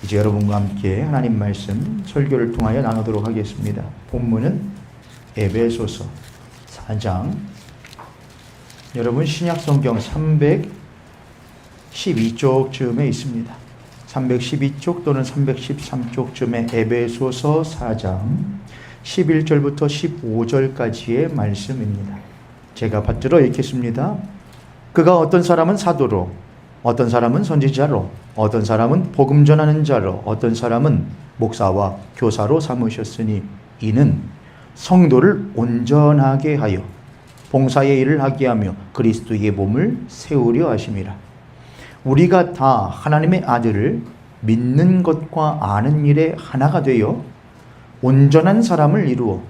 이제 여러분과 함께 하나님 말씀 설교를 통하여 나누도록 하겠습니다. 본문은 에베소서 4장. 여러분 신약 성경 312쪽쯤에 있습니다. 312쪽 또는 313쪽쯤에 에베소서 4장 11절부터 15절까지의 말씀입니다. 제가 받들어 읽겠습니다. 그가 어떤 사람은 사도로, 어떤 사람은 선지자로, 어떤 사람은 복음 전하는 자로, 어떤 사람은 목사와 교사로 삼으셨으니 이는 성도를 온전하게 하여 봉사의 일을 하게 하며 그리스도의 몸을 세우려 하심이라. 우리가 다 하나님의 아들을 믿는 것과 아는 일에 하나가 되어 온전한 사람을 이루어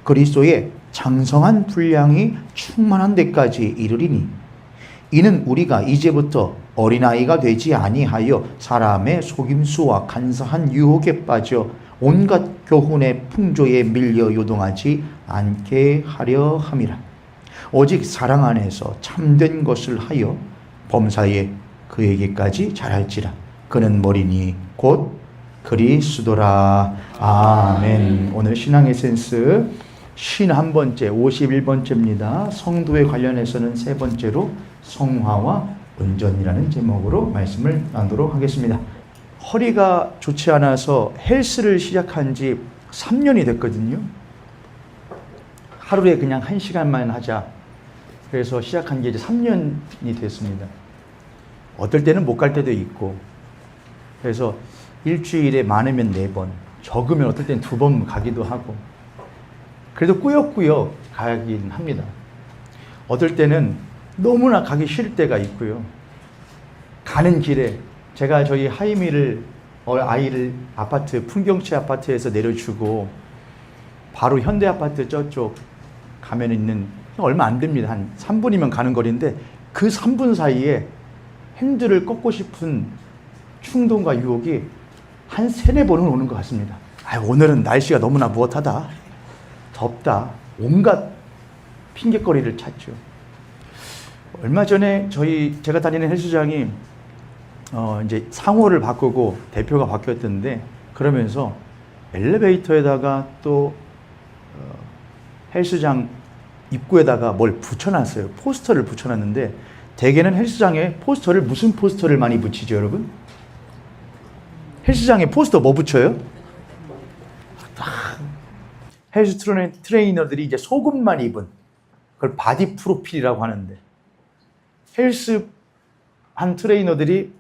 그리스도의 장성한 분량이 충만한 데까지 이르리니 이는 우리가 이제부터 어린아이가 되지 아니하여 사람의 속임수와 간사한 유혹에 빠져 온갖 교훈의 풍조에 밀려 요동하지 않게 하려 함이라. 오직 사랑 안에서 참된 것을 하여 범사에 그에게까지 자랄지라. 그는 머리니 곧 그리스도라. 아멘. 오늘 신앙 에센스 51번째 51번째입니다. 성도에 관련해서는 세 번째로 성화와 온전이라는 제목으로 말씀을 나누도록 하겠습니다. 허리가 좋지 않아서 헬스를 시작한 지 3년이 됐거든요. 하루에 그냥 1시간만 하자. 그래서 시작한 게 이제 3년이 됐습니다. 어떨 때는 못 갈 때도 있고, 그래서 일주일에 많으면 4번, 적으면 어떨 때는 2번 가기도 하고, 그래도 꾸역꾸역 가긴 합니다. 어떨 때는 너무나 가기 싫을 때가 있고요. 가는 길에 제가 저희 하이미를 아이를 아파트 풍경채 아파트에서 내려주고 바로 현대 아파트 저쪽 가면 있는 얼마 안 됩니다. 한 3분이면 가는 거리인데 그 3분 사이에 핸들을 꺾고 싶은 충동과 유혹이 한 3-4번은 오는 것 같습니다. 오늘은 날씨가 너무나 무엇하다, 덥다, 온갖 핑곗거리를 찾죠. 얼마 전에 제가 다니는 헬스장이 이제 상호를 바꾸고 대표가 바뀌었던데, 그러면서 엘리베이터에다가 또 헬스장 입구에다가 뭘 붙여놨어요. 포스터를 붙여놨는데, 대개는 헬스장에 포스터를 무슨 포스터를 많이 붙이죠, 여러분? 헬스장에 포스터 뭐 붙여요? 헬스 트레이너들이 이제 속옷만 입은, 그걸 바디 프로필이라고 하는데, 헬스 한 트레이너들이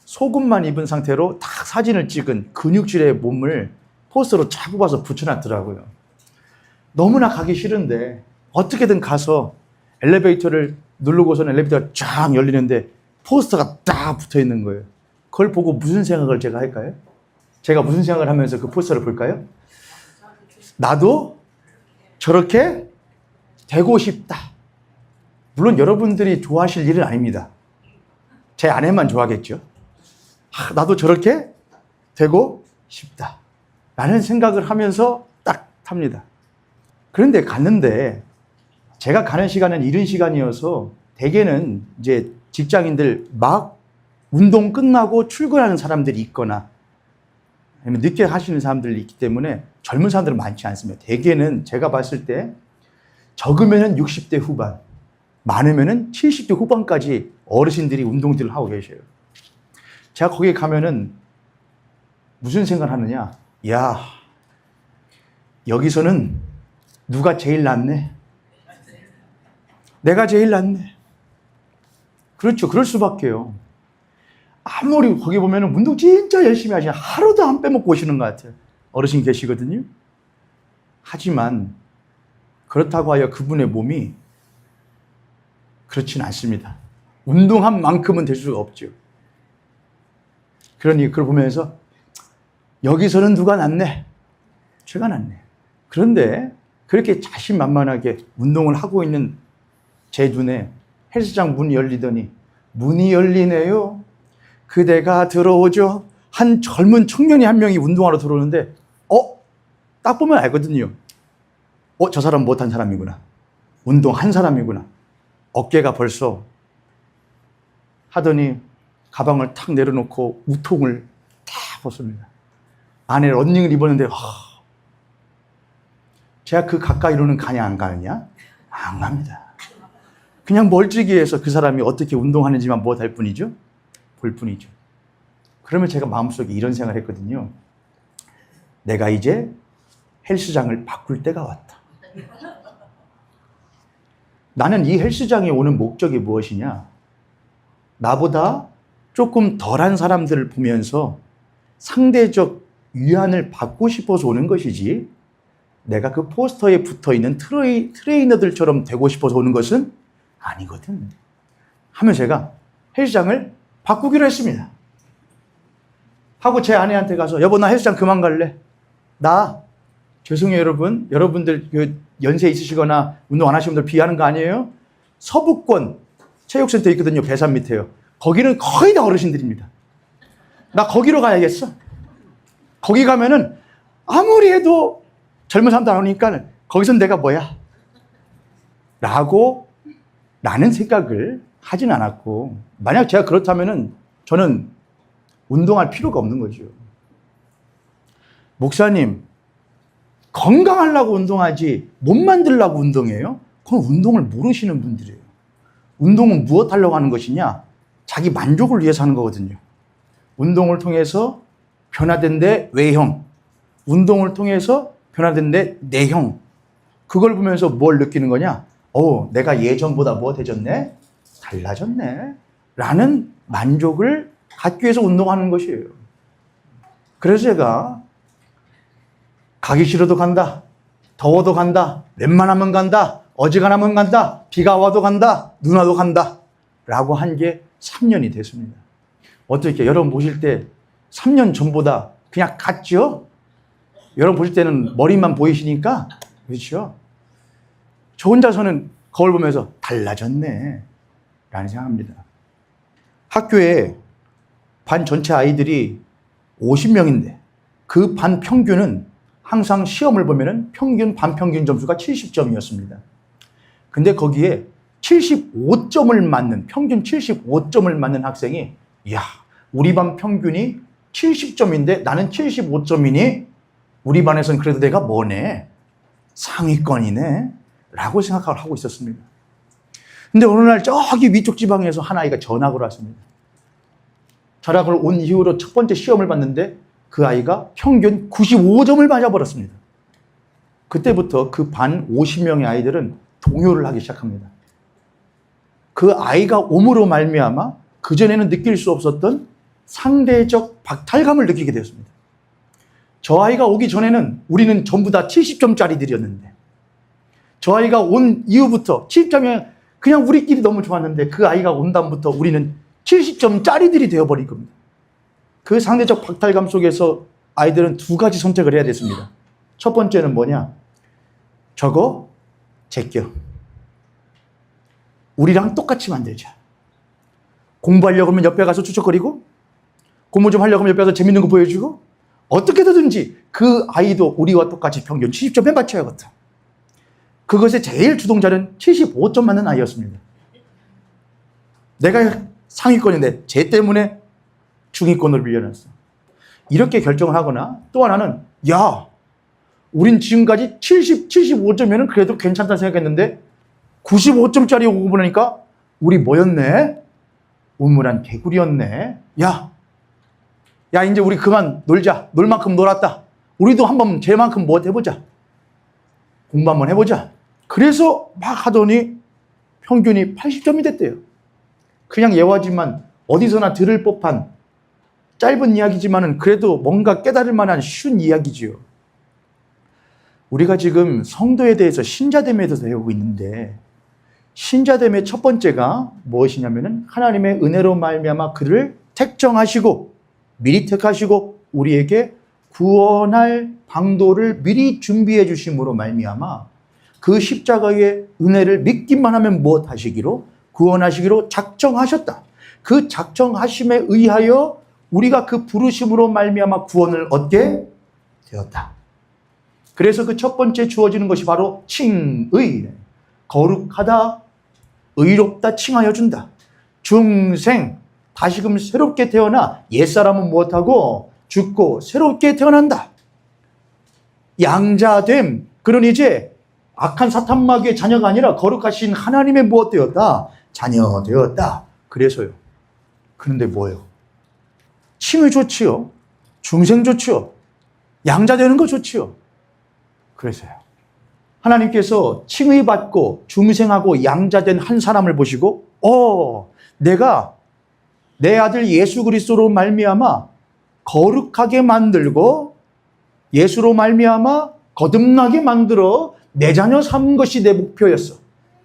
속옷만 입은 상태로 딱 사진을 찍은 근육질의 몸을 포스터로 쫙 뽑아서 붙여놨더라고요. 너무나 가기 싫은데 어떻게든 가서 엘리베이터를 누르고서는 엘리베이터가 쫙 열리는데 포스터가 딱 붙어 있는 거예요. 그걸 보고 무슨 생각을 제가 할까요? 제가 무슨 생각을 하면서 그 포스터를 볼까요? 나도 저렇게 되고 싶다. 물론 여러분들이 좋아하실 일은 아닙니다. 제 아내만 좋아하겠죠. 나도 저렇게 되고 싶다 라는 생각을 하면서 딱 탑니다. 그런데 갔는데 제가 가는 시간은 이른 시간이어서 대개는 이제 직장인들 막 운동 끝나고 출근하는 사람들이 있거나 아니면 늦게 하시는 사람들이 있기 때문에 젊은 사람들은 많지 않습니다. 대개는 제가 봤을 때 적으면은 60대 후반, 많으면은 70대 후반까지 어르신들이 운동들을 하고 계셔요. 제가 거기에 가면은 무슨 생각을 하느냐? 야, 여기서는 누가 제일 낫네? 내가 제일 낫네. 그렇죠. 그럴 수밖에요. 아무리 거기 보면은 운동 진짜 열심히 하시는, 하루도 안 빼먹고 오시는 것 같아요. 어르신 계시거든요. 하지만 그렇다고 하여 그분의 몸이 그렇지는 않습니다. 운동한 만큼은 될 수가 없죠. 그러니 그걸 보면서 여기서는 누가 낫네? 제가 낫네. 그런데 그렇게 자신만만하게 운동을 하고 있는 제 눈에 헬스장 문이 열리더니, 문이 열리네요. 그대가 들어오죠. 한 젊은 청년이 한 명이 운동하러 들어오는데 딱 보면 알거든요. 저 사람 못한 사람이구나. 운동한 사람이구나. 어깨가 벌써 하더니 가방을 탁 내려놓고 우통을 탁 벗습니다. 안에 런닝을 입었는데 제가 그 가까이로는 가냐 안 가느냐? 안 갑니다. 그냥 멀찍이에서 그 사람이 어떻게 운동하는지만 볼 뿐이죠. 볼 뿐이죠. 그러면 제가 마음속에 이런 생각을 했거든요. 내가 이제 헬스장을 바꿀 때가 왔다. 나는 이 헬스장에 오는 목적이 무엇이냐? 나보다 조금 덜한 사람들을 보면서 상대적 위안을 받고 싶어서 오는 것이지, 내가 그 포스터에 붙어있는 트레이너들처럼 되고 싶어서 오는 것은 아니거든. 하면 제가 헬스장을 바꾸기로 했습니다. 하고 제 아내한테 가서, 여보, 나 헬스장 그만 갈래. 죄송해요 여러분. 여러분들 연세 있으시거나 운동 안 하시는 분들 비하는 거 아니에요? 서부권 체육센터 있거든요. 배산 밑에요. 거기는 거의 다 어르신들입니다. 나 거기로 가야겠어. 거기 가면은 아무리 해도 젊은 사람도 안 오니까 거기선 내가 뭐야? 라는 생각을 하진 않았고, 만약 제가 그렇다면은 저는 운동할 필요가 없는 거죠. 목사님, 건강하려고 운동하지 몸 만들려고 운동해요? 그건 운동을 모르시는 분들이에요. 운동은 무엇 하려고 하는 것이냐? 자기 만족을 위해서 하는 거거든요. 운동을 통해서 변화된 내 외형, 운동을 통해서 변화된 내 내형, 그걸 보면서 뭘 느끼는 거냐? 내가 예전보다 무엇해졌네? 달라졌네? 라는 만족을 갖기 위해서 운동하는 것이에요. 그래서 제가 가기 싫어도 간다, 더워도 간다, 웬만하면 간다, 어지간하면 간다, 비가 와도 간다, 눈 와도 간다 라고 한 게 3년이 됐습니다. 어떻게 여러분 보실 때 3년 전보다 그냥 같죠? 여러분 보실 때는 머리만 보이시니까, 그렇죠? 저 혼자서는 거울 보면서 달라졌네 라는 생각합니다. 학교에 반 전체 아이들이 50명인데 그 반 평균은 항상 시험을 보면은 반평균 점수가 70점이었습니다. 근데 거기에 75점을 맞는, 평균 75점을 맞는 학생이, 우리 반 평균이 70점인데 나는 75점이니 우리 반에서는 그래도 내가 뭐네? 상위권이네? 라고 생각을 하고 있었습니다. 근데 어느 날 저기 위쪽 지방에서 한 아이가 전학을 왔습니다. 전학을 온 이후로 첫 번째 시험을 봤는데 그 아이가 평균 95점을 맞아버렸습니다. 그때부터 그 반 50명의 아이들은 동요를 하기 시작합니다. 그 아이가 옴으로 말미암아 그전에는 느낄 수 없었던 상대적 박탈감을 느끼게 되었습니다. 저 아이가 오기 전에는 우리는 전부 다 70점짜리들이었는데, 저 아이가 온 이후부터 70점이 그냥 우리끼리 너무 좋았는데, 그 아이가 온 다음부터 우리는 70점짜리들이 되어버린 겁니다. 그 상대적 박탈감 속에서 아이들은 두 가지 선택을 해야 됐습니다. 첫 번째는 뭐냐? 저거 제껴. 우리랑 똑같이 만들자. 공부하려고 하면 옆에 가서 추적거리고, 공부 좀 하려고 하면 옆에 가서 재밌는 거 보여주고, 어떻게든지 그 아이도 우리와 똑같이 평균 70점에 맞춰야겠다. 그것의 제일 주동자는 75점 맞는 아이였습니다. 내가 상위권인데 쟤 때문에 중위권을 빌려놨어. 이렇게 결정을 하거나, 또 하나는 우린 지금까지 75점이면 그래도 괜찮다 생각했는데 95점짜리 오고 보니까 우리 뭐였네? 우물한 개구리였네. 이제 우리 그만 놀자. 놀 만큼 놀았다. 우리도 한번 쟤만큼 뭐 해보자. 공부 한번 해보자. 그래서 막 하더니 평균이 80점이 됐대요. 그냥 예화지만 어디서나 들을 법한 짧은 이야기지만은 그래도 뭔가 깨달을 만한 쉬운 이야기지요. 우리가 지금 성도에 대해서, 신자됨에 대해서 배우고 있는데, 신자됨의 첫 번째가 무엇이냐면은 하나님의 은혜로 말미암아 그를 택정하시고 미리 택하시고 우리에게 구원할 방도를 미리 준비해 주심으로 말미암아 그 십자가의 은혜를 믿기만 하면 무엇 하시기로? 구원하시기로 작정하셨다. 그 작정하심에 의하여 우리가 그 부르심으로 말미암아 구원을 얻게 되었다. 그래서 그 첫 번째 주어지는 것이 바로 칭의, 거룩하다, 의롭다 칭하여 준다. 중생, 다시금 새롭게 태어나 옛사람은 무엇하고 죽고 새롭게 태어난다. 양자됨. 그런 이제 악한 사탄 마귀의 자녀가 아니라 거룩하신 하나님의 무엇 되었다? 자녀 되었다. 그래서요. 그런데 뭐예요? 칭의 좋지요. 중생 좋지요. 양자 되는 거 좋지요. 그래서요. 하나님께서 칭의 받고 중생하고 양자된 한 사람을 보시고 내가 내 아들 예수 그리스도로 말미암아 거룩하게 만들고 예수로 말미암아 거듭나게 만들어 내 자녀 삼은 것이 내 목표였어.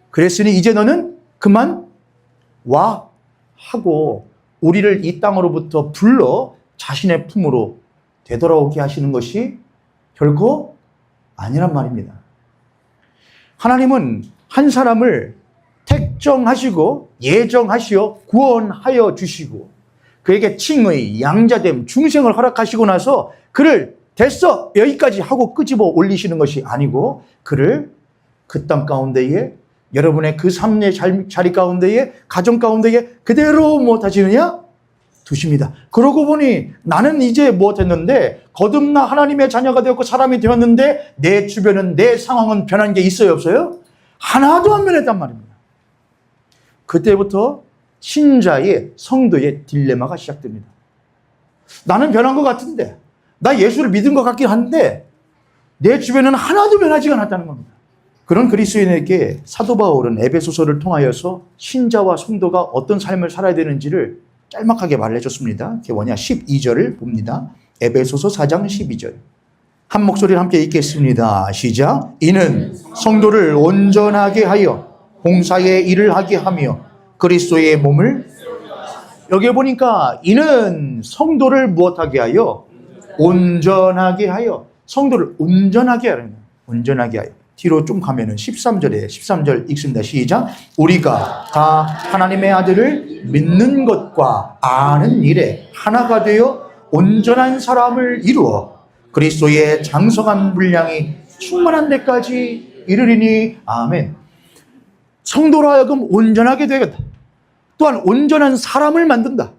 그랬으니 이제 너는 그만 와 하고 우리를 이 땅으로부터 불러 자신의 품으로 되돌아오게 하시는 것이 결코 아니란 말입니다. 하나님은 한 사람을 택정하시고 예정하시어 구원하여 주시고 그에게 칭의, 양자됨, 중생을 허락하시고 나서 그를 됐어! 여기까지 하고 끄집어 올리시는 것이 아니고 그를 그 땅 가운데에 여러분의 그 삶의 자리 가운데에 가정 가운데에 그대로 무엇하시느냐? 두십니다. 그러고 보니 나는 이제 무엇했는데 거듭나 하나님의 자녀가 되었고 사람이 되었는데 내 주변은 내 상황은 변한 게 있어요 없어요? 하나도 안 변했단 말입니다. 그때부터 신자의 성도의 딜레마가 시작됩니다. 나는 변한 것 같은데 나 예수를 믿은 것 같긴 한데 내 주변은 하나도 변하지가 않았다는 겁니다. 그런 그리스도인에게 사도 바울은 에베소서를 통하여서 신자와 성도가 어떤 삶을 살아야 되는지를 짤막하게 말해줬습니다. 그게 뭐냐? 12절을 봅니다. 에베소서 4장 12절. 한 목소리를 함께 읽겠습니다. 시작. 이는 성도를 온전하게 하여 봉사의 일을 하게 하며 그리스도의 몸을 여기 보니까 이는 성도를 무엇하게 하여? 온전하게 하여. 성도를 온전하게 하는 거예요. 온전하게 하여. 뒤로 좀 가면은 13절 읽습니다. 시작. 우리가 다 하나님의 아들을 믿는 것과 아는 일에 하나가 되어 온전한 사람을 이루어 그리스도의 장성한 분량이 충만한 데까지 이르리니 아멘. 성도로 하여금 온전하게 되겠다. 또한 온전한 사람을 만든다.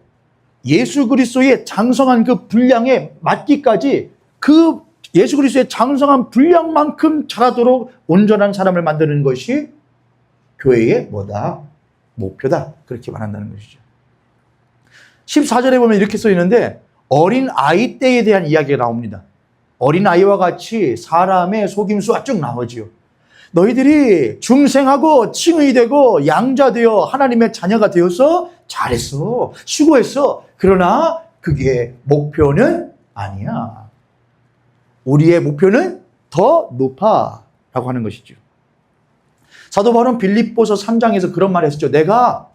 예수 그리스도의 장성한 그 분량에 맞기까지 그 예수 그리스도의 장성한 분량만큼 자라도록 온전한 사람을 만드는 것이 교회의 뭐다? 목표다. 그렇게 말한다는 것이죠. 14절에 보면 이렇게 써 있는데 어린 아이 때에 대한 이야기가 나옵니다. 어린 아이와 같이 사람의 속임수가 쭉 나오지요. 너희들이 중생하고 칭의 되고 양자되어 하나님의 자녀가 되어서 잘했어. 수고했어. 그러나 그게 목표는 아니야. 우리의 목표는 더 높아 라고 하는 것이죠. 사도 바울은 빌립보서 3장에서 그런 말을 했었죠. 내가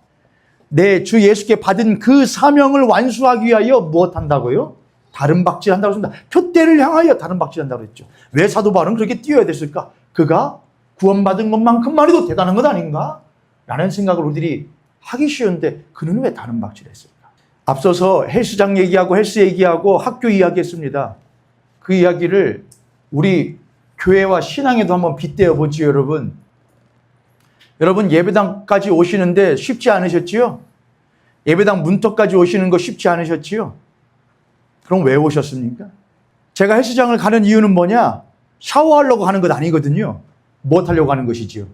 내 주 예수께 받은 그 사명을 완수하기 위하여 무엇 한다고요? 다른 박질한다고 했습니다. 표대를 향하여 다른 박질한다고 했죠. 왜 사도 바울은 그렇게 뛰어야 됐을까? 그가 구원받은 것만큼만 해도 대단한 것 아닌가? 라는 생각을 우리들이 하기 쉬운데 그는 왜 다른 박질을 했을까? 앞서서 헬스장 얘기하고 헬스 얘기하고 학교 이야기했습니다. 그 이야기를 우리 교회와 신앙에도 한번 빗대어 보지요, 여러분. 여러분 예배당까지 오시는데 쉽지 않으셨지요? 예배당 문턱까지 오시는 거 쉽지 않으셨지요? 그럼 왜 오셨습니까? 제가 헬스장을 가는 이유는 뭐냐? 샤워하려고 하는 것 아니거든요. 무엇 하려고 하는 것이지요?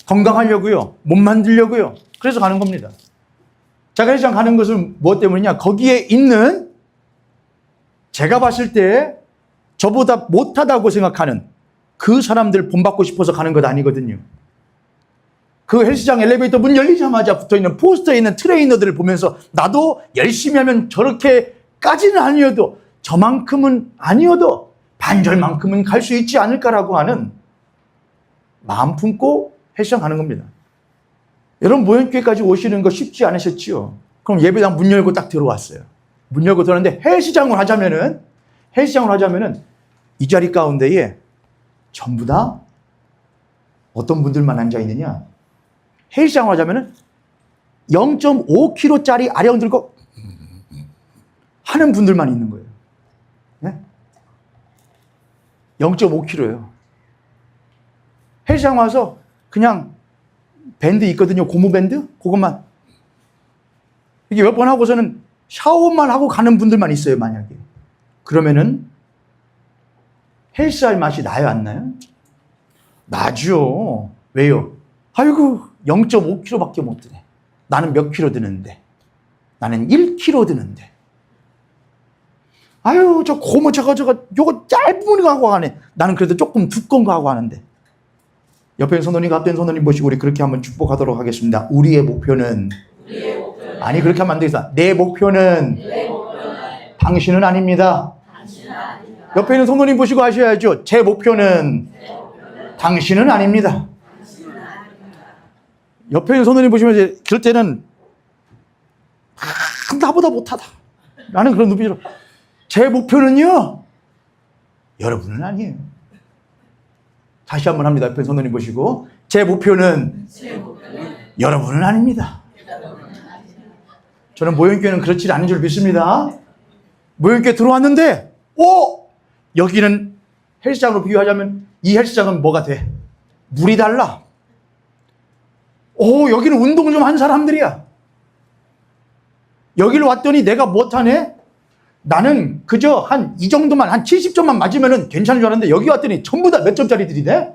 건강하려고요. 몸 만들려고요. 그래서 가는 겁니다. 제가 헬스장 가는 것은 무엇 때문이냐? 거기에 있는 제가 봤을 때 저보다 못하다고 생각하는 그 사람들 본받고 싶어서 가는 것 아니거든요. 그 헬스장 엘리베이터 문 열리자마자 붙어있는 포스터에 있는 트레이너들을 보면서 나도 열심히 하면 저렇게까지는 아니어도 저만큼은 아니어도 반절만큼은 갈 수 있지 않을까라고 하는 마음 품고 헬스장 가는 겁니다. 여러분 모형교회까지 오시는 거 쉽지 않으셨지요? 그럼 예배당 문 열고 딱 들어왔어요. 문 열고 들어왔는데 헬스장을 하자면은 이 자리 가운데에 전부 다 어떤 분들만 앉아 있느냐? 헬스장을 하자면은 0.5kg짜리 아령 들고 하는 분들만 있는 거예요. 네? 0.5kg예요. 헬스장 와서 그냥 밴드 있거든요. 고무 밴드? 그것만 이게 몇 번 하고서는 샤워만 하고 가는 분들만 있어요, 만약에. 그러면은 헬스할 맛이 나요, 안 나요? 나죠. 왜요? 아이고, 0.5kg밖에 못 드네. 나는 몇 킬로 드는데? 나는 1kg 드는데. 아유, 저 고무 저거 요거 짧은 거 하고 하네. 나는 그래도 조금 두꺼운 거 하고 하는데. 옆에 선원님, 앞에 선원님 보시고 우리 그렇게 한번 축복하도록 하겠습니다. 우리의 목표는 아니, 그렇게 하면 안 되겠어. 내 목표는 당신은 아닙니다. 옆에 있는 선원님 보시고 하셔야죠. 제 목표는 당신은 아닙니다. 옆에 있는 선원님 보시면 이제 그럴 때는 나보다 못하다 라는 그런 눈빛으로, 제 목표는요, 여러분은 아니에요. 다시 한번 합니다. 옆에 선원님 보시고, 제 목표는 여러분은 아닙니다. 저는 모형교회는 그렇지 않은 줄 믿습니다. 모형교회 들어왔는데, 여기는 헬스장으로 비유하자면 이 헬스장은 뭐가 돼? 물이 달라. 여기는 운동 좀 한 사람들이야. 여기를 왔더니 내가 못하네? 나는 그저 한 이 정도만, 한 70점만 맞으면 괜찮은 줄 알았는데 여기 왔더니 전부 다 몇 점짜리들이네?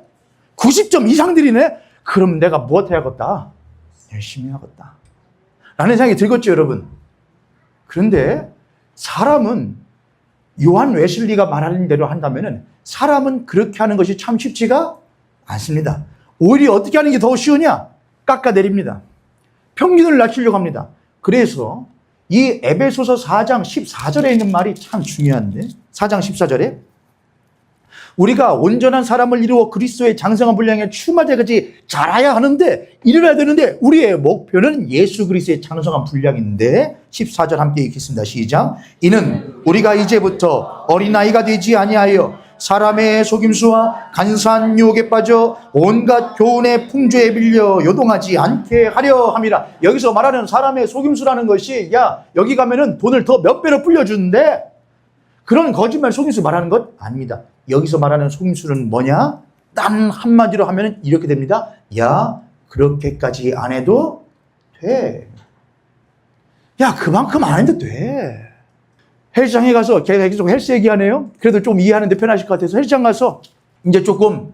90점 이상들이네? 그럼 내가 못해야겠다. 열심히 하겠다. 라는 생각이 들겠죠, 여러분? 그런데 사람은 요한 웨슬리가 말하는 대로 한다면 사람은 그렇게 하는 것이 참 쉽지가 않습니다. 오히려 어떻게 하는 게 더 쉬우냐? 깎아내립니다. 평균을 낮추려고 합니다. 그래서 이 에베소서 4장 14절에 있는 말이 참 중요한데, 4장 14절에 우리가 온전한 사람을 이루어 그리스도의 장성한 분량에 추마되까지 자라야 하는데, 이뤄야 되는데 우리의 목표는 예수 그리스도의 장성한 분량인데, 14절 함께 읽겠습니다. 시작. 이는 우리가 이제부터 어린아이가 되지 아니하여 사람의 속임수와 간사한 유혹에 빠져 온갖 교훈의 풍조에 빌려 요동하지 않게 하려 함이라. 여기서 말하는 사람의 속임수라는 것이, 야, 여기 가면은 돈을 더 몇 배로 불려주는데, 그런 거짓말 속임수 말하는 것 아닙니다. 여기서 말하는 속임수는 뭐냐? 단 한마디로 하면 이렇게 됩니다. 야, 그렇게까지 안 해도 돼. 야, 그만큼 안 해도 돼. 헬스장에 가서, 걔가 계속 헬스 얘기하네요. 그래도 좀 이해하는데 편하실 것 같아서 헬스장 가서 이제 조금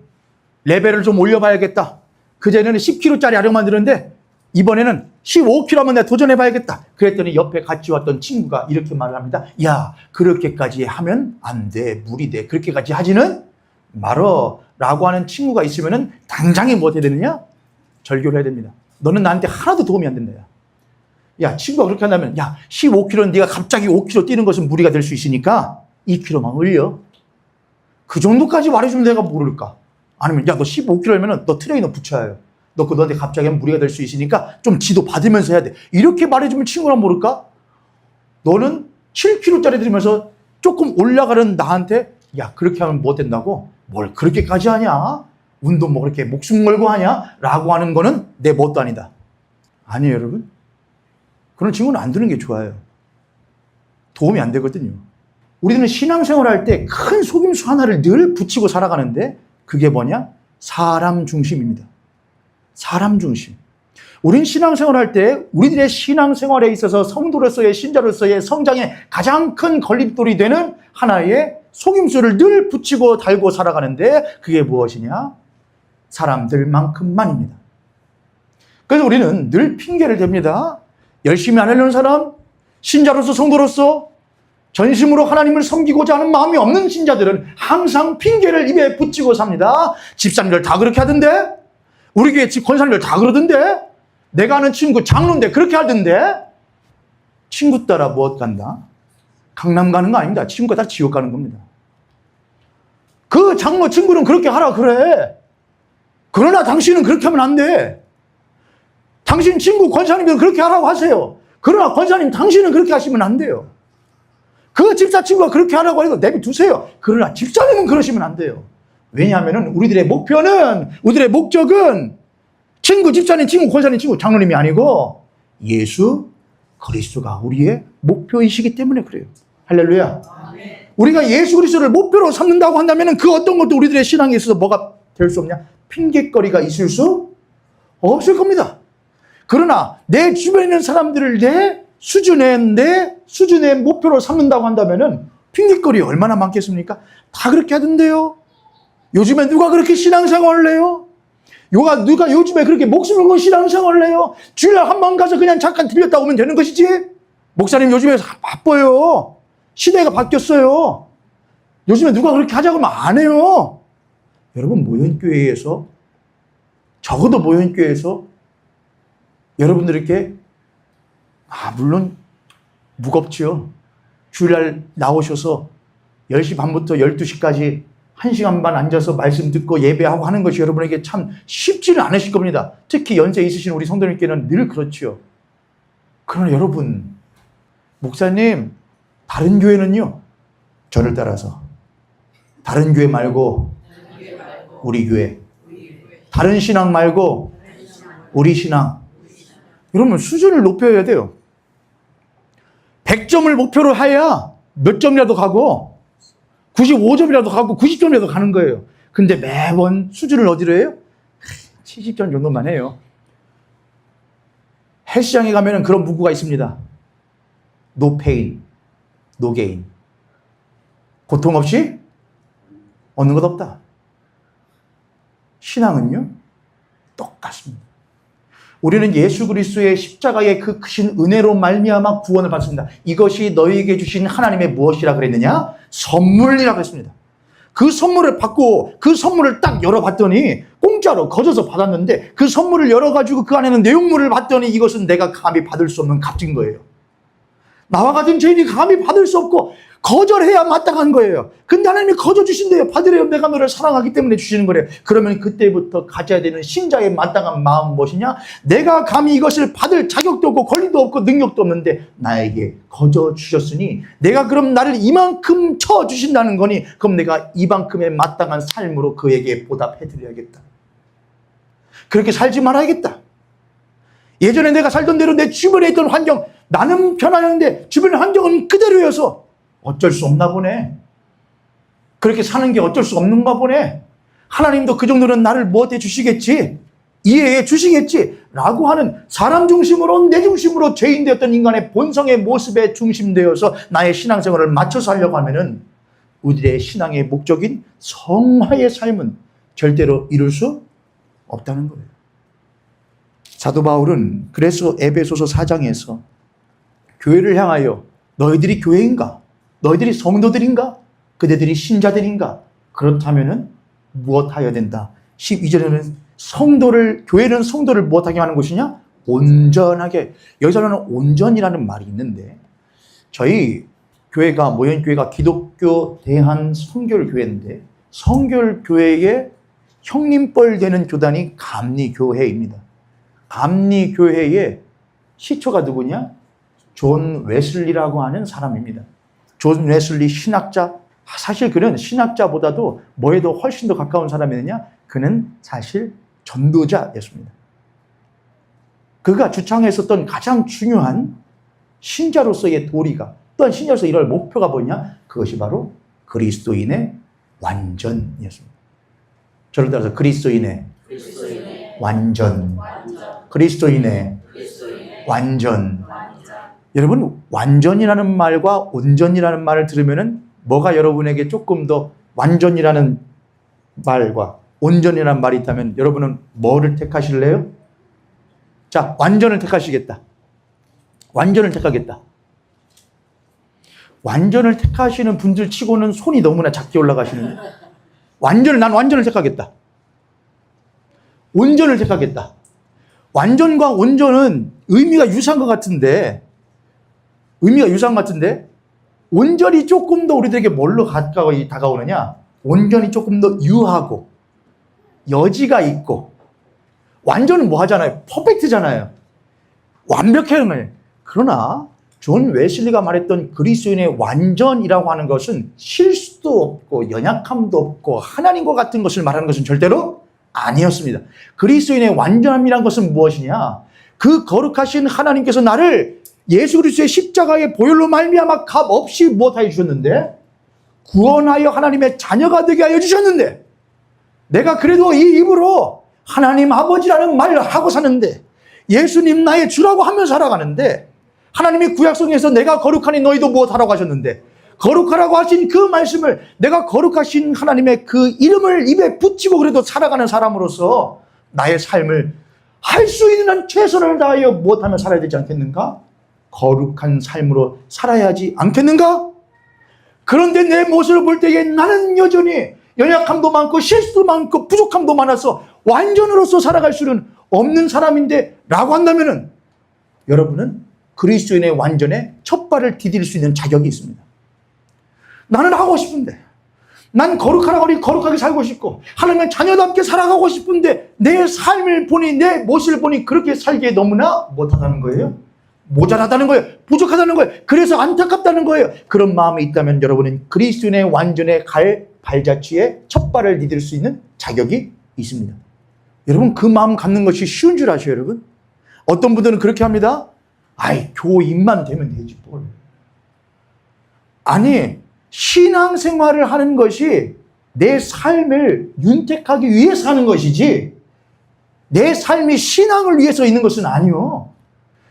레벨을 좀 올려봐야겠다. 그전에는 10kg짜리 아령만 드는데 이번에는 15kg 한번 내가 도전해봐야겠다. 그랬더니 옆에 같이 왔던 친구가 이렇게 말을 합니다. 야, 그렇게까지 하면 안 돼. 무리 돼. 그렇게까지 하지는 말어. 라고 하는 친구가 있으면은 당장에 뭐 해야 되느냐? 절교를 해야 됩니다. 너는 나한테 하나도 도움이 안 된다. 야, 친구가 그렇게 한다면, 야, 15kg는 네가 갑자기 5kg 뛰는 것은 무리가 될 수 있으니까 2kg만 올려. 그 정도까지 말해주면 내가 모를까? 아니면, 야, 너 15kg면은 너 트레이너 붙여야 해요. 너 너한테 갑자기 하면 무리가 될 수 있으니까 좀 지도 받으면서 해야 돼. 이렇게 말해주면 친구란 모를까? 너는 7kg짜리 들으면서 조금 올라가는 나한테, 야, 그렇게 하면 못 된다고? 뭘 그렇게까지 하냐? 운동 뭐 그렇게 목숨 걸고 하냐? 라고 하는 거는 내 뭣도 아니다. 아니에요, 여러분. 그런 친구는 안 드는 게 좋아요. 도움이 안 되거든요. 우리는 신앙생활 할 때 큰 속임수 하나를 늘 붙이고 살아가는데, 그게 뭐냐? 사람 중심입니다. 사람 중심. 우린 신앙생활 할 때 우리들의 신앙생활에 있어서 성도로서의, 신자로서의 성장에 가장 큰 걸림돌이 되는 하나의 속임수를 늘 붙이고 달고 살아가는데, 그게 무엇이냐? 사람들만큼만입니다. 그래서 우리는 늘 핑계를 댑니다. 열심히 안 하려는 사람, 신자로서, 성도로서 전심으로 하나님을 섬기고자 하는 마음이 없는 신자들은 항상 핑계를 입에 붙이고 삽니다. 집사님들 다 그렇게 하던데? 우리 교회 집 권사님들 다 그러던데? 내가 아는 친구 장로인데 그렇게 하던데? 친구 따라 무엇 간다? 강남 가는 거 아닙니다. 친구가 다 지옥 가는 겁니다. 그 장로 친구는 그렇게 하라 그래. 그러나 당신은 그렇게 하면 안 돼. 당신 친구 권사님들 그렇게 하라고 하세요. 그러나 권사님 당신은 그렇게 하시면 안 돼요. 그 집사 친구가 그렇게 하라고 해도 내비두세요. 그러나 집사님은 그러시면 안 돼요. 왜냐하면 우리들의 목표는, 우리들의 목적은 친구, 집사님, 친구, 권사님, 친구, 장로님이 아니고 예수 그리스도가 우리의 목표이시기 때문에 그래요. 할렐루야. 우리가 예수 그리스도를 목표로 삼는다고 한다면 그 어떤 것도 우리들의 신앙에 있어서 뭐가 될 수 없냐? 핑계거리가 있을 수 없을 겁니다. 그러나 내 주변에 있는 사람들을 내 수준의 목표로 삼는다고 한다면 핑계거리 얼마나 많겠습니까? 다 그렇게 하던데요. 요즘에 누가 그렇게 신앙생활을 해요? 누가 요즘에 그렇게 목숨을 걸고 신앙생활을 해요? 주일날 한 번 가서 그냥 잠깐 들렸다 오면 되는 것이지? 목사님 요즘에 바빠요. 시대가 바뀌었어요. 요즘에 누가 그렇게 하자고 하면 안 해요. 여러분, 모현교회에서, 적어도 모현교회에서 여러분들 이렇게, 물론 무겁지요. 주일날 나오셔서 10시 반부터 12시까지 1시간 반 앉아서 말씀 듣고 예배하고 하는 것이 여러분에게 참 쉽지는 않으실 겁니다. 특히 연세 있으신 우리 성도님께는 늘 그렇지요. 그러나 여러분, 목사님, 다른 교회는요, 저를 따라서 다른 교회 말고 우리 교회, 다른 신앙 말고 우리 신앙. 여러분, 수준을 높여야 돼요. 100점을 목표로 해야 몇 점이라도 가고 95점이라도 가고 90점이라도 가는 거예요. 근데 매번 수준을 어디로 해요? 70점 정도만 해요. 헬스장에 가면 그런 문구가 있습니다. No pain, no gain. 고통 없이 얻는 것 없다. 신앙은요, 똑같습니다. 우리는 예수 그리스도의 십자가의 그 크신 은혜로 말미암아 구원을 받습니다. 이것이 너희에게 주신 하나님의 무엇이라 그랬느냐? 선물이라고 했습니다. 그 선물을 받고 그 선물을 딱 열어봤더니 공짜로 거저서 받았는데 그 선물을 열어가지고 그 안에는 내용물을 봤더니 이것은 내가 감히 받을 수 없는 값진 거예요. 나와 같은 죄인이 감히 받을 수 없고 거절해야 마땅한 거예요. 근데 하나님이 거저 주신대요. 받으래요. 내가 너를 사랑하기 때문에 주시는 거래요. 그러면 그때부터 가져야 되는 신자의 마땅한 마음은 무엇이냐? 내가 감히 이것을 받을 자격도 없고 권리도 없고 능력도 없는데 나에게 거저 주셨으니 내가 그럼 나를 이만큼 쳐 주신다는 거니 그럼 내가 이만큼의 마땅한 삶으로 그에게 보답해 드려야겠다. 그렇게 살지 말아야겠다. 예전에 내가 살던 대로 내 주변에 있던 환경, 나는 변하는데 주변의 환경은 그대로여서 어쩔 수 없나 보네. 그렇게 사는 게 어쩔 수 없는가 보네. 하나님도 그 정도는 나를 무엇해 주시겠지, 이해해 주시겠지 라고 하는 사람 중심으로, 내 중심으로 죄인 되었던 인간의 본성의 모습에 중심되어서 나의 신앙생활을 맞춰서 하려고 하면은 우리의 신앙의 목적인 성화의 삶은 절대로 이룰 수 없다는 거예요. 사도 바울은 그래서 에베소서 4장에서 교회를 향하여 너희들이 교회인가? 너희들이 성도들인가? 그대들이 신자들인가? 그렇다면은 무엇하여야 된다? 12절에는 교회는 성도를 무엇하게 하는 것이냐? 온전하게. 여기서는 온전이라는 말이 있는데 저희 교회가, 모현교회가 기독교 대한 성결교회인데 성결교회의 형님뻘 되는 교단이 감리교회입니다. 감리교회의 시초가 누구냐? 존 웨슬리라고 하는 사람입니다. 존 웨슬리 신학자, 사실 그는 신학자보다도 뭐에도 훨씬 더 가까운 사람이냐? 그는 사실 전도자였습니다. 그가 주창했었던 가장 중요한 신자로서의 도리가, 또한 신자로서 이럴 목표가 뭐냐? 그것이 바로 그리스도인의 완전이었습니다. 저를 따라서 그리스도인의 완전. 그리스도인의 완전. 여러분, 완전이라는 말과 온전이라는 말을 들으면은 뭐가 여러분에게 조금 더 완전이라는 말과 온전이라는 말이 있다면 여러분은 뭐를 택하실래요? 자, 완전을 택하시겠다. 완전을 택하겠다. 완전을 택하시는 분들 치고는 손이 너무나 작게 올라가시는데 난 완전을 택하겠다. 온전을 택하겠다. 완전과 온전은 의미가 유사한 것 같은데 온전이 조금 더 우리들에게 뭘로 가까이 다가오느냐? 온전이 조금 더 유하고 여지가 있고, 완전은 뭐 하잖아요? 퍼펙트잖아요. 완벽해야 거예요. 그러나 존 웨슬리가 말했던 그리스도인의 완전이라고 하는 것은 실수도 없고 연약함도 없고 하나님과 같은 것을 말하는 것은 절대로 아니었습니다. 그리스도인의 완전함이란 것은 무엇이냐? 그 거룩하신 하나님께서 나를 예수 그리스도의 십자가의 보혈로 말미암아 값 없이 무엇하여 주셨는데? 구원하여 하나님의 자녀가 되게 하여 주셨는데, 내가 그래도 이 입으로 하나님 아버지라는 말을 하고 사는데, 예수님 나의 주라고 하며 살아가는데, 하나님이 구약성에서 내가 거룩하니 너희도 무엇하라고 하셨는데, 거룩하라고 하신 그 말씀을 내가 거룩하신 하나님의 그 이름을 입에 붙이고 그래도 살아가는 사람으로서 나의 삶을 할 수 있는 한 최선을 다하여 무엇하며 살아야 되지 않겠는가? 거룩한 삶으로 살아야 하지 않겠는가? 그런데 내 모습을 볼 때에 나는 여전히 연약함도 많고 실수도 많고 부족함도 많아서 완전으로서 살아갈 수는 없는 사람인데 라고 한다면은 여러분은 그리스도인의 완전에 첫 발을 디딜 수 있는 자격이 있습니다. 나는 하고 싶은데, 난 거룩하라고 거룩하게 살고 싶고 하나님의 자녀답게 살아가고 싶은데 내 삶을 보니, 내 모습을 보니 그렇게 살기에 너무나 못하다는 거예요. 모자라다는 거예요. 부족하다는 거예요. 그래서 안타깝다는 거예요. 그런 마음이 있다면 여러분은 그리스도인의 완전에 갈 발자취에 첫 발을 디딜 수 있는 자격이 있습니다. 여러분, 그 마음 갖는 것이 쉬운 줄 아셔요, 여러분? 어떤 분들은 그렇게 합니다. 아이, 교인만 되면 되지 뭘. 아니, 신앙생활을 하는 것이 내 삶을 윤택하기 위해서 하는 것이지 내 삶이 신앙을 위해서 있는 것은 아니요.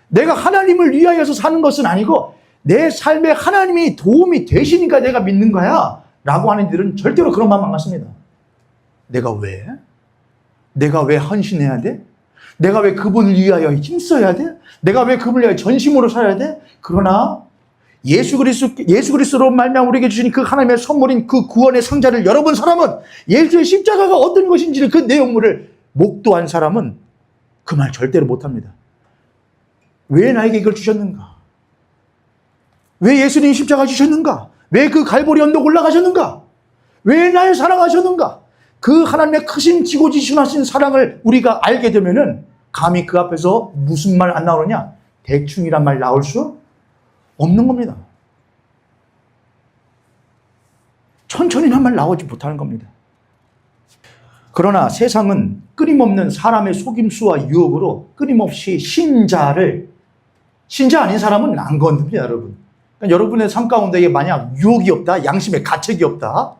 내가 하나님을 위하여서 사는 것은 아니고 내 삶에 하나님이 도움이 되시니까 내가 믿는 거야 라고 하는 일은 절대로 그런 마음 안 갖습니다. 내가 왜? 내가 왜 헌신해야 돼? 내가 왜 그분을 위하여 힘써야 돼? 내가 왜 그분을 위하여 전심으로 살아야 돼? 그러나 예수 그리스도로 말미암아 우리에게 주신 그 하나님의 선물인 그 구원의 상자를 열어본 사람은, 예수의 십자가가 어떤 것인지를 그 내용물을 목도한 사람은 그 말 절대로 못합니다. 왜 나에게 이걸 주셨는가? 왜 예수님 십자가 주셨는가? 왜 그 갈보리 언덕 올라가셨는가? 왜 날 사랑하셨는가? 그 하나님의 크신 지고지순하신 사랑을 우리가 알게 되면은 감히 그 앞에서 무슨 말 안 나오느냐? 대충이란 말 나올 수 없는 겁니다. 천천히 한 말 나오지 못하는 겁니다. 그러나 세상은 끊임없는 사람의 속임수와 유혹으로 끊임없이 신자 아닌 사람은 안 건듭니다, 여러분. 그러니까 여러분의 삶 가운데 만약 유혹이 없다, 양심의 가책이 없다,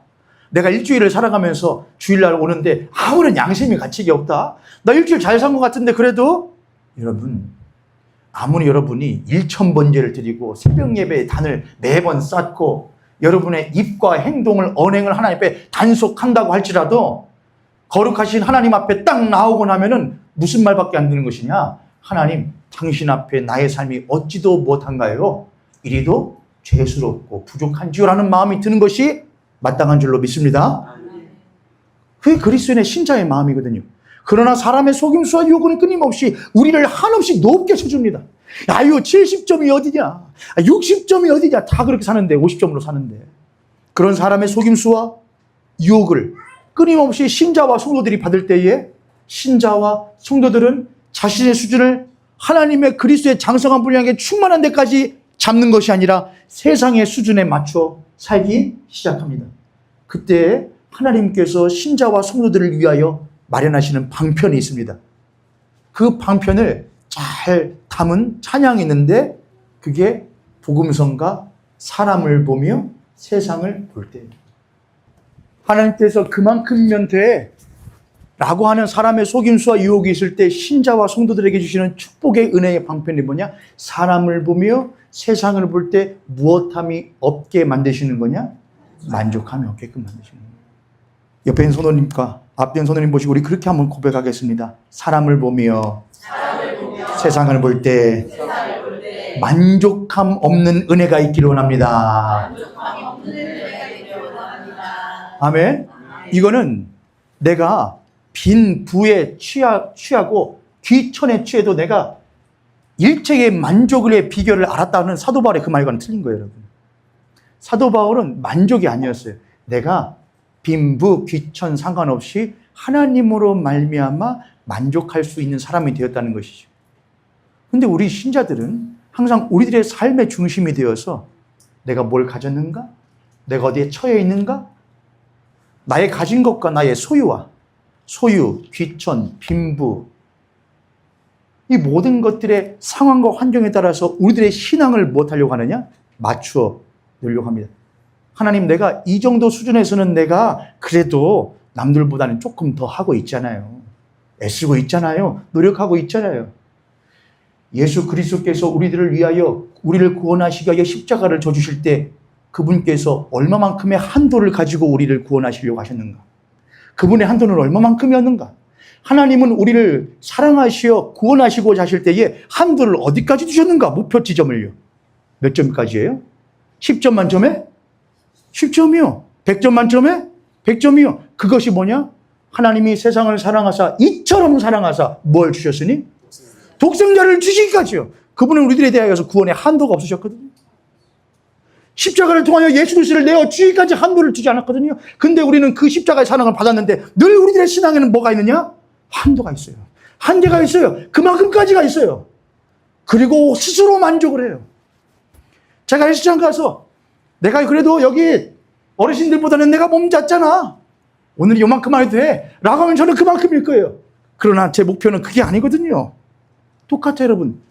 내가 일주일을 살아가면서 주일날 오는데 아무런 양심의 가책이 없다, 나 일주일 잘 산 것 같은데 그래도 여러분, 아무리 여러분이 1000번제를 드리고 새벽 예배의 단을 매번 쌓고 여러분의 입과 행동을, 언행을 하나님 앞에 단속한다고 할지라도 거룩하신 하나님 앞에 딱 나오고 나면은 무슨 말밖에 안 드는 것이냐? 하나님, 당신 앞에 나의 삶이 어찌도 못한가요? 이리도 죄스럽고 부족한지요라는 마음이 드는 것이 마땅한 줄로 믿습니다. 그게 그리스도인의 신자의 마음이거든요. 그러나 사람의 속임수와 유혹은 끊임없이 우리를 한없이 높게 쳐줍니다. 야, 이거 70점이 어디냐? 60점이 어디냐? 다 그렇게 사는데, 50점으로 사는데. 그런 사람의 속임수와 유혹을 끊임없이 신자와 성도들이 받을 때에 신자와 성도들은 자신의 수준을 하나님의 그리스도의 장성한 분량에 충만한 데까지 잡는 것이 아니라 세상의 수준에 맞춰 살기 시작합니다. 그때 하나님께서 신자와 성도들을 위하여 마련하시는 방편이 있습니다. 그 방편을 잘 담은 찬양이 있는데 그게 복음성과 사람을 보며 세상을 볼 때입니다. 하나님께서 그만큼이면 돼 라고 하는 사람의 속임수와 유혹이 있을 때 신자와 성도들에게 주시는 축복의 은혜의 방편이 뭐냐? 사람을 보며 세상을 볼 때 무엇함이 없게 만드시는 거냐? 만족함이 없게끔 만드시는 거예요. 옆에 있는 성도님과 앞에 있는 성도님 보시고 우리 그렇게 한번 고백하겠습니다. 사람을 보며 세상을 볼 때 만족함 없는 은혜가 있기를 원합니다. 아멘. 이거는 내가 빈 부에 취하고 귀천에 취해도 내가 일체의 만족의 비결을 알았다는 사도 바울의 그 말과는 틀린 거예요, 여러분. 사도 바울은 만족이 아니었어요. 내가 빈부, 귀천 상관없이 하나님으로 말미암아 만족할 수 있는 사람이 되었다는 것이죠. 근데 우리 신자들은 항상 우리들의 삶의 중심이 되어서 내가 뭘 가졌는가? 내가 어디에 처해 있는가? 나의 가진 것과 나의 소유, 귀천, 빈부, 이 모든 것들의 상황과 환경에 따라서 우리들의 신앙을 무엇하려고 하느냐? 맞추어 놓으려고 합니다. 하나님, 내가 이 정도 수준에서는 내가 그래도 남들보다는 조금 더 하고 있잖아요. 애쓰고 있잖아요. 노력하고 있잖아요. 예수 그리스도께서 우리들을 위하여 우리를 구원하시기 위하여 십자가를 져주실 때 그분께서 얼마만큼의 한도를 가지고 우리를 구원하시려고 하셨는가? 그분의 한도는 얼마만큼이었는가? 하나님은 우리를 사랑하시어 구원하시고자 하실 때에 한도를 어디까지 두셨는가? 목표 지점을요. 몇 점까지예요? 10점 만점에? 10점이요. 100점 만점에? 100점이요. 그것이 뭐냐? 하나님이 세상을 사랑하사 이처럼 사랑하사 뭘 주셨으니? 독생자를 주시기까지요. 그분은 우리들에 대하여서 구원의 한도가 없으셨거든요. 십자가를 통하여 예수 그리스도를 내어 주기까지 한도를 두지 않았거든요. 근데 우리는 그 십자가의 사랑을 받았는데 늘 우리들의 신앙에는 뭐가 있느냐? 한도가 있어요. 한계가 있어요. 그만큼까지가 있어요. 그리고 스스로 만족을 해요. 제가 헬스장 가서 내가 그래도 여기 어르신들보다는 내가 몸 잤잖아. 오늘 요만큼만 해도 돼. 라고 하면 저는 그만큼일 거예요. 그러나 제 목표는 그게 아니거든요. 똑같아요, 여러분.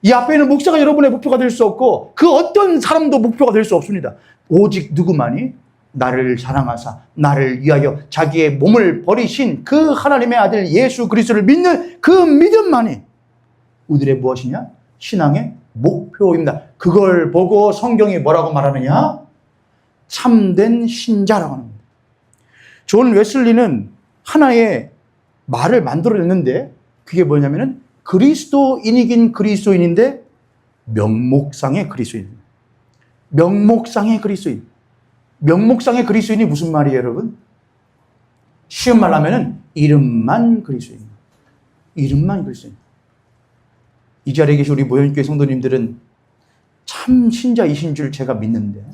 이 앞에 있는 목사가 여러분의 목표가 될 수 없고 그 어떤 사람도 목표가 될 수 없습니다. 오직 누구만이? 나를 사랑하사 나를 위하여 자기의 몸을 버리신 그 하나님의 아들 예수 그리스도를 믿는 그 믿음만이 우리들의 무엇이냐? 신앙의 목표입니다. 그걸 보고 성경이 뭐라고 말하느냐? 참된 신자라고 합니다. 존 웨슬리는 하나의 말을 만들어냈는데 그게 뭐냐면은 그리스도인이긴 그리스도인인데 명목상의 그리스도인. 명목상의 그리스도인. 명목상의 그리스도인이 무슨 말이에요, 여러분? 쉬운 말로 하면은 이름만 그리스도인. 이름만 그리스도인. 이 자리에 계신 우리 모현교회 성도님들은 참 신자이신 줄 제가 믿는데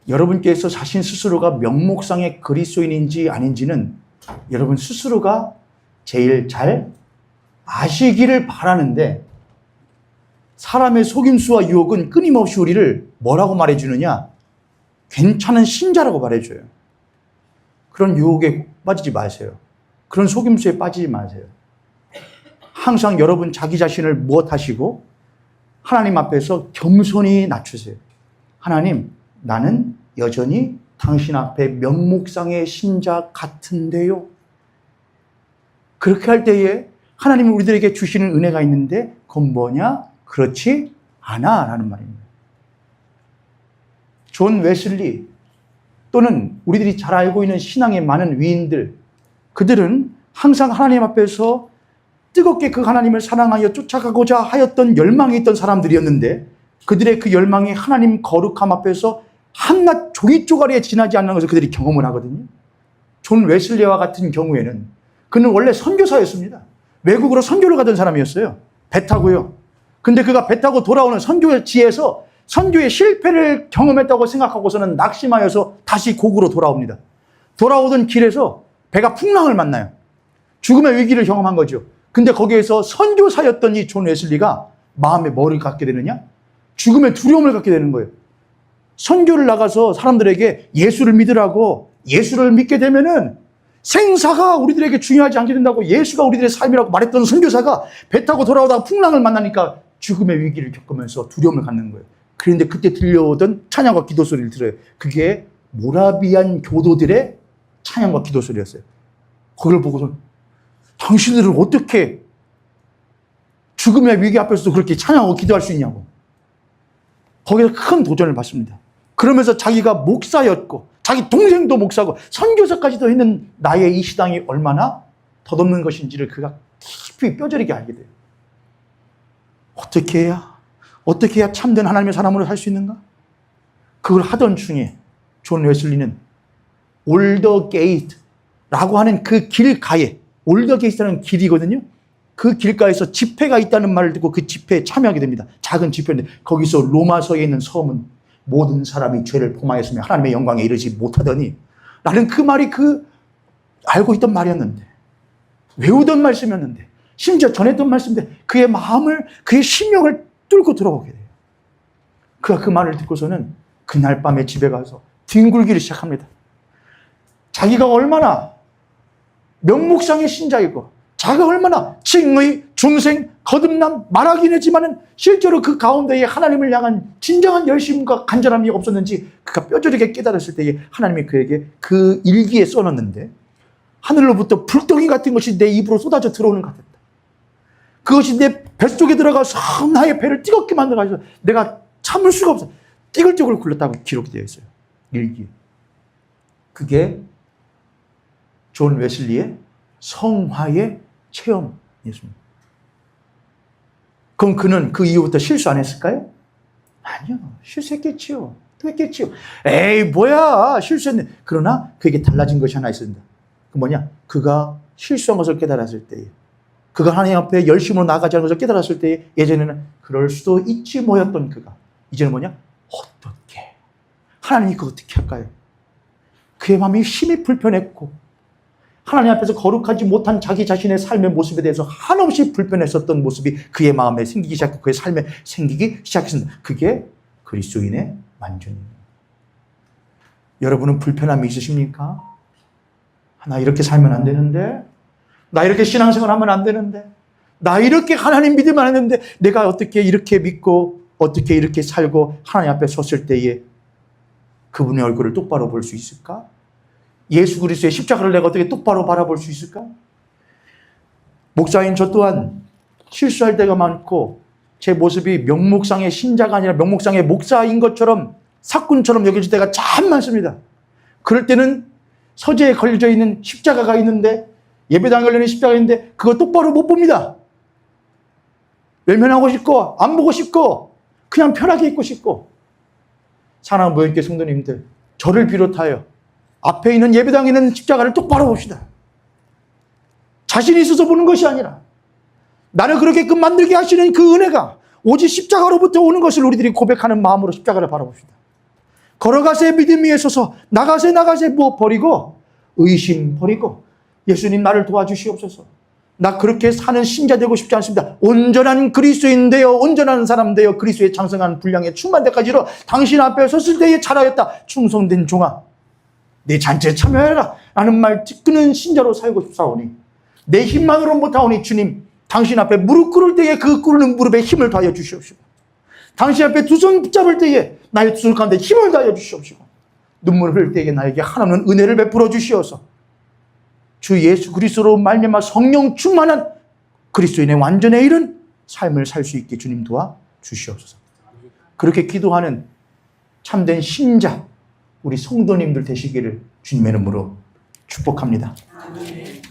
여러분께서 자신 스스로가 명목상의 그리스도인인지 아닌지는 여러분 스스로가 제일 잘 아시기를 바라는데 사람의 속임수와 유혹은 끊임없이 우리를 뭐라고 말해주느냐? 괜찮은 신자라고 말해줘요. 그런 유혹에 빠지지 마세요. 그런 속임수에 빠지지 마세요. 항상 여러분 자기 자신을 무엇하시고 하나님 앞에서 겸손히 낮추세요. 하나님, 나는 여전히 당신 앞에 명목상의 신자 같은데요. 그렇게 할 때에 하나님이 우리들에게 주시는 은혜가 있는데 그건 뭐냐? 그렇지 않아 라는 말입니다. 존 웨슬리 또는 우리들이 잘 알고 있는 신앙의 많은 위인들, 그들은 항상 하나님 앞에서 뜨겁게 그 하나님을 사랑하여 쫓아가고자 하였던 열망이 있던 사람들이었는데 그들의 그 열망이 하나님 거룩함 앞에서 한낱 종이 쪼가리에 지나지 않는 것을 그들이 경험을 하거든요. 존 웨슬리와 같은 경우에는 그는 원래 선교사였습니다. 외국으로 선교를 가던 사람이었어요. 배 타고요. 근데 그가 배 타고 돌아오는 선교지에서 선교의 실패를 경험했다고 생각하고서는 낙심하여서 다시 고국으로 돌아옵니다. 돌아오던 길에서 배가 풍랑을 만나요. 죽음의 위기를 경험한 거죠. 근데 거기에서 선교사였던 이 존 웨슬리가 마음에 뭐를 갖게 되느냐? 죽음의 두려움을 갖게 되는 거예요. 선교를 나가서 사람들에게 예수를 믿으라고, 예수를 믿게 되면은 생사가 우리들에게 중요하지 않게 된다고, 예수가 우리들의 삶이라고 말했던 선교사가 배 타고 돌아오다가 풍랑을 만나니까 죽음의 위기를 겪으면서 두려움을 갖는 거예요. 그런데 그때 들려오던 찬양과 기도 소리를 들어요. 그게 모라비안 교도들의 찬양과 기도 소리였어요. 그걸 보고서 당신들은 어떻게 죽음의 위기 앞에서도 그렇게 찬양하고 기도할 수 있냐고. 거기서 큰 도전을 받습니다. 그러면서 자기가 목사였고 자기 동생도 목사고 선교사까지도 했는 나의 이 신앙이 얼마나 덧없는 것인지를 그가 깊이 뼈저리게 알게 돼요. 어떻게 해야 참된 하나님의 사람으로 살 수 있는가? 그걸 하던 중에 존 웨슬리는 올더 게이트라고 하는 그 길가에, 올더 게이트라는 길이거든요. 그 길가에서 집회가 있다는 말을 듣고 그 집회에 참여하게 됩니다. 작은 집회인데 거기서 로마서에 있는 서문, 모든 사람이 죄를 범하였으며 하나님의 영광에 이르지 못하더니, 나는 그 말이 알고 있던 말이었는데, 외우던 말씀이었는데, 심지어 전했던 말씀인데 그의 마음을, 그의 심령을 뚫고 들어오게 돼요. 그가 그 말을 듣고서는 그날 밤에 집에 가서 뒹굴기를 시작합니다. 자기가 얼마나 명목상의 신자이고 자기가 얼마나 칭의, 중생, 거듭남 말하긴 했지만은 실제로 그 가운데에 하나님을 향한 진정한 열심과 간절함이 없었는지 그가 뼈저리게 깨달았을 때에 하나님이 그에게 그 일기에 써놨는데 하늘로부터 불덩이 같은 것이 내 입으로 쏟아져 들어오는 것 같았다. 그것이 내 뱃속에 들어가서 나의 배를 뜨겁게 만들어가지고 내가 참을 수가 없어. 띠글띠글 굴렀다고 기록되어 있어요. 일기에. 그게 존 웨슬리의 성화의 체험이었습니다. 그럼 그는 그 이후부터 실수 안 했을까요? 아니요. 실수했겠지요. 또 했겠지요. 에이 뭐야 실수했네. 그러나 그에게 달라진 것이 하나 있습니다. 그 뭐냐? 그가 실수한 것을 깨달았을 때에, 그가 하나님 앞에 열심으로 나가지 않은 것을 깨달았을 때에, 예전에는 그럴 수도 있지 뭐였던 그가 이제는 뭐냐? 어떻게? 하나님이 그거 어떻게 할까요? 그의 마음이 심히 불편했고 하나님 앞에서 거룩하지 못한 자기 자신의 삶의 모습에 대해서 한없이 불편했었던 모습이 그의 마음에 생기기 시작했고 그의 삶에 생기기 시작했습니다. 그게 그리스도인의 완전입니다. 여러분은 불편함이 있으십니까? 나 이렇게 살면 안 되는데, 나 이렇게 신앙생활 하면 안 되는데, 나 이렇게 하나님 믿으면 안 되는데, 내가 어떻게 이렇게 믿고 어떻게 이렇게 살고 하나님 앞에 섰을 때에 그분의 얼굴을 똑바로 볼 수 있을까? 예수 그리스도의 십자가를 내가 어떻게 똑바로 바라볼 수 있을까? 목사인 저 또한 실수할 때가 많고 제 모습이 명목상의 신자가 아니라 명목상의 목사인 것처럼 사꾼처럼 여겨질 때가 참 많습니다. 그럴 때는 서재에 걸려져 있는 십자가가 있는데, 예배당에 걸려있는 십자가가 있는데 그거 똑바로 못 봅니다. 외면하고 싶고 안 보고 싶고 그냥 편하게 있고 싶고. 사랑하는 모형교회 성도님들, 저를 비롯하여 앞에 있는 예배당에 있는 십자가를 똑바로 봅시다. 자신이 있어서 보는 것이 아니라 나를 그렇게끔 만들게 하시는 그 은혜가 오직 십자가로부터 오는 것을 우리들이 고백하는 마음으로 십자가를 바라봅시다. 걸어가세 믿음 위에 서서 나가세 뭐 버리고 의심 버리고 예수님 나를 도와주시옵소서. 나 그렇게 사는 신자 되고 싶지 않습니다. 온전한 그리스도인 되어 온전한 사람 되어 그리스도의 장성한 분량에 충만 데까지로 당신 앞에 섰을 때에 잘하였다. 충성된 종아 내 잔치에 참여해라 라는 말 듣는 신자로 살고 싶사오니 내 힘만으로 못하오니 주님 당신 앞에 무릎 꿇을 때에 그 꿇는 무릎에 힘을 더하여 주시옵시고 당신 앞에 두 손 붙잡을 때에 나의 두 손 가운데 힘을 더하여 주시옵시고 눈물을 흘릴 때에 나에게 하나님은 은혜를 베풀어 주시어서 주 예수 그리스도로 말미암아 성령 충만한 그리스도인의 완전에 이른 삶을 살 수 있게 주님 도와 주시옵소서. 그렇게 기도하는 참된 신자 우리 성도님들 되시기를 주님의 이름으로 축복합니다.